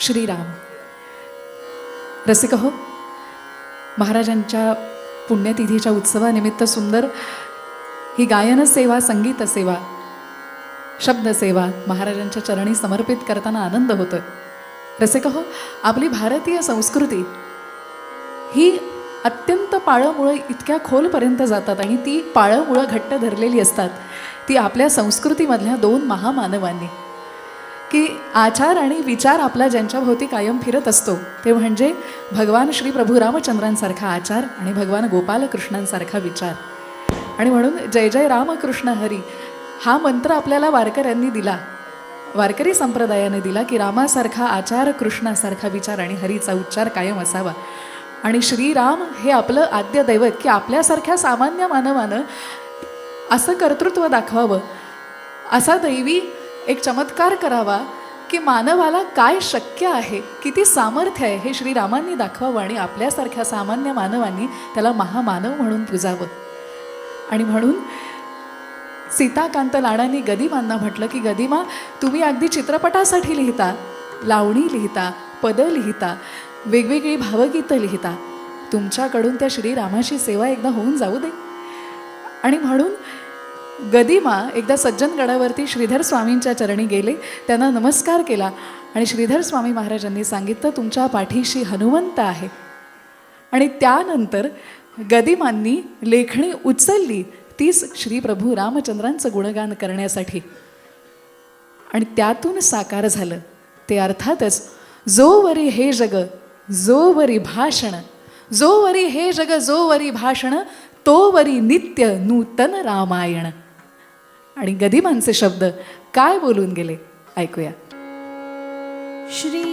श्रीराम. रसिक हो, महाराजांच्या पुण्यतिथीच्या उत्सवानिमित्त सुंदर ही गायन सेवा, संगीत सेवा, शब्द सेवा महाराजांच्या चरणी समर्पित करताना आनंद होतोय. रसिक हो, आपली भारतीय संस्कृती ही अत्यंत पाळंमुळं इतक्या खोलपर्यंत जातात आणि ती पाळंमुळं घट्ट धरलेली असतात ती आपल्या संस्कृतीमधल्या दोन महामानवांनी, की आचार आणि विचार आपला ज्यांच्याभोवती कायम फिरत असतो ते म्हणजे भगवान श्री प्रभू रामचंद्रांसारखा आचार आणि भगवान गोपालकृष्णांसारखा विचार. आणि म्हणून जय जय रामकृष्ण हरी हा मंत्र आपल्याला वारकऱ्यांनी दिला, वारकरी संप्रदायाने दिला, की रामासारखा आचार, कृष्णासारखा विचार आणि हरीचा उच्चार कायम असावा. आणि श्रीराम हे आपलं आद्य दैवत, की आपल्यासारख्या सामान्य मानवानं असं कर्तृत्व दाखवावं, असा दैवी एक चमत्कार करावा, की मानवाला काय शक्य आहे, किती सामर्थ्य आहे हे श्रीरामांनी दाखवावं आणि आपल्यासारख्या सामान्य मानवांनी त्याला महामानव म्हणून पुजावं. आणि म्हणून सीताकांत लाडांनी गदिमांना म्हटलं, की गदिमा, तुम्ही अगदी चित्रपटासाठी लिहिता, लावणी लिहिता, पदं लिहिता, वेगवेगळी भावगीतं लिहिता, तुमच्याकडून त्या श्रीरामाची सेवा एकदा होऊन जाऊ दे. आणि म्हणून गदिमा एकदा सज्जनगडावरती श्रीधर स्वामींच्या चरणी गेले, त्यांना नमस्कार केला आणि श्रीधर स्वामी महाराजांनी सांगितलं, तुमच्या पाठीशी हनुमंत आहे. आणि त्यानंतर गदिमांनी लेखणी उचलली तीच श्रीप्रभू रामचंद्रांचं गुणगान करण्यासाठी, आणि त्यातून साकार झालं ते अर्थातच जोवरी हे जग जोवरी भाषण, जोवरी हे जग जोवरी भाषण, तोवरी नित्य नूतन रामायण. आणि गदिमांचे शब्द काय बोलून गेले ऐकूया. श्री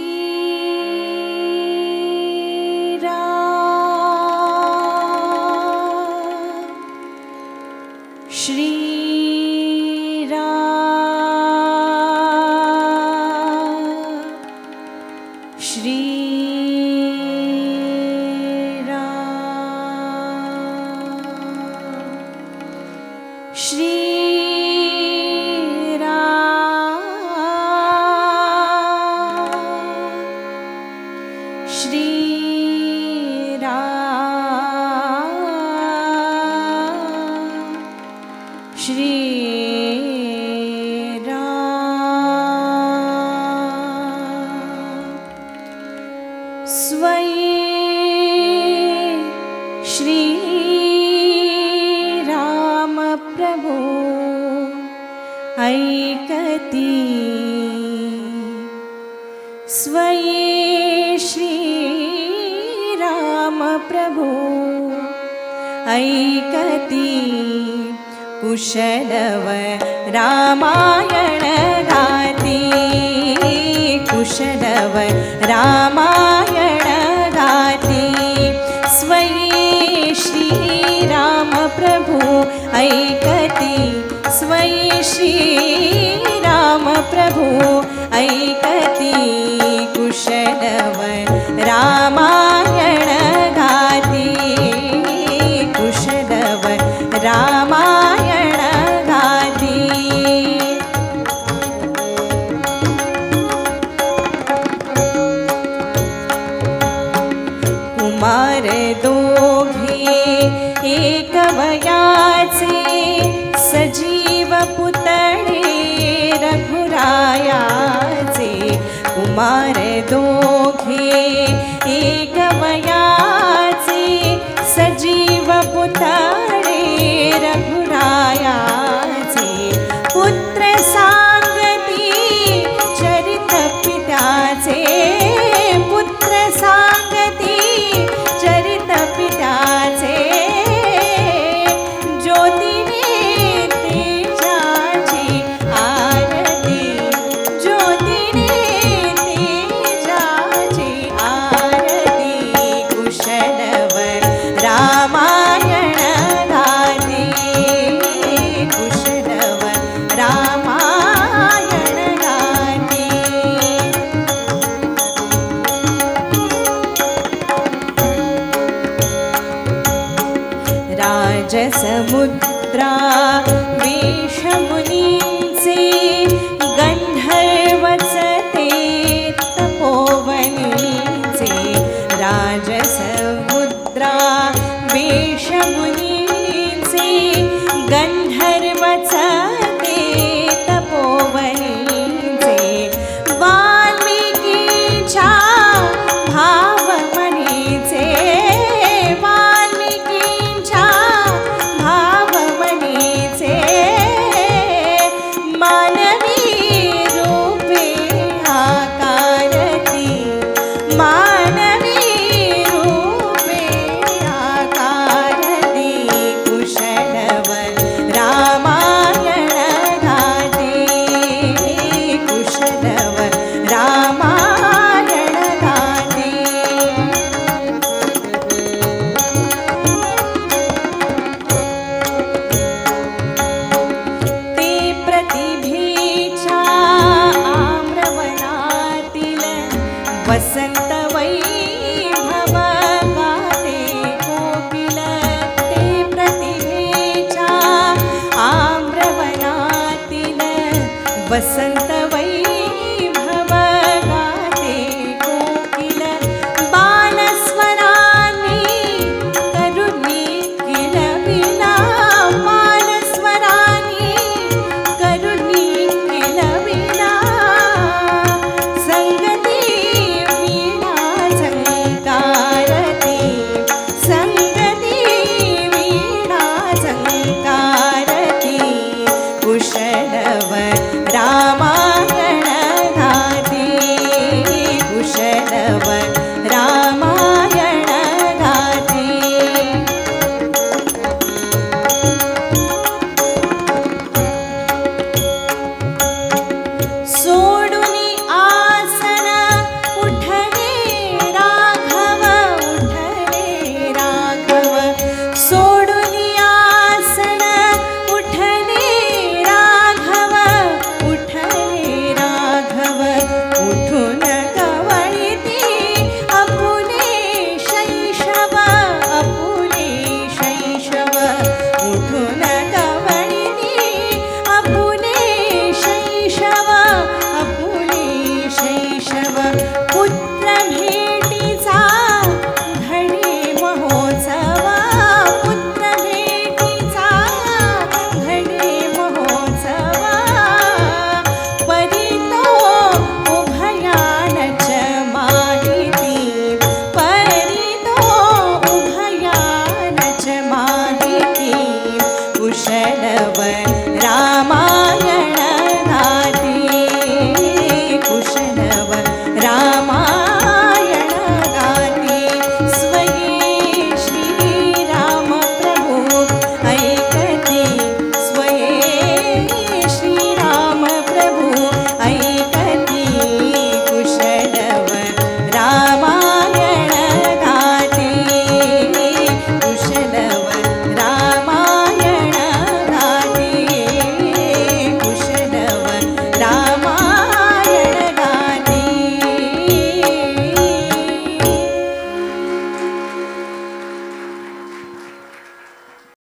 स्वये श्रीराम प्रभु ऐकती, कुशलव रामायण गाती, कुशलव रामायण गाती. स्वये श्रीराम प्रभु ऐकती, स्वये श्रीराम प्रभु ऐकती, कुशलव रामायण गाती, कुशलव रामायण गाती. कुमार दोघे एक वयाचे, सजीव पुतळे रघुरायाचे. कुमार दोघे एक वयाचे, सजीव पुतळे रघुरायाचे. पुत्र सांगती चरित पित्याचे, पुत्र सांगती चरित पित्याचे. ज्योतीने तेजाची आरती, ज्योतीने तेजाची आरती. कुशलव रामायण गाती, कुशलव रामायण गाती. राजसमुद्रा वेशमुनींचे, गंधर्वच ते तपोवन वसन्त